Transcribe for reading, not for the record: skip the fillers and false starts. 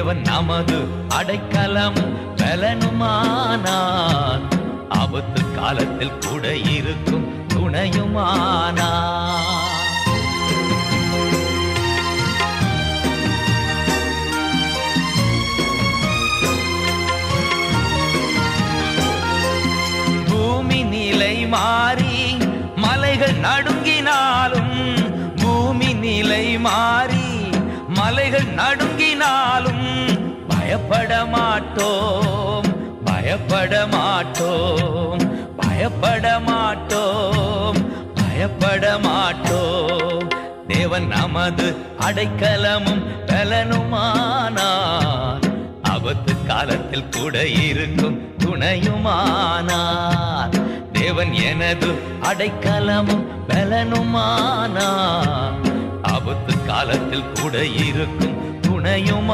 தேவன் நமது அடைக்கலம் பலனுமானார், ஆபத்து காலத்தில் கூட இருக்கும் துணையுமானார். பூமி நிலை மாறி மலைகள் நடுங்கினாலும், பூமி நிலை மாறி மலைகள் நடுங்கினாலும் பயப்பட மாட்டோம், பயப்பட மாட்டோம், பயப்பட மாட்டோம், பயப்பட மாட்டோம். தேவன் நமது அடைக்கலமும் பலனுமானார், ஆபத்து காலத்தில் கூட இருக்கும் துணையுமானார். தேவன் எனது அடைக்கலமும் பலனுமானார், ஆபத்து காலத்தில் கூட இருக்கும் துணையுமா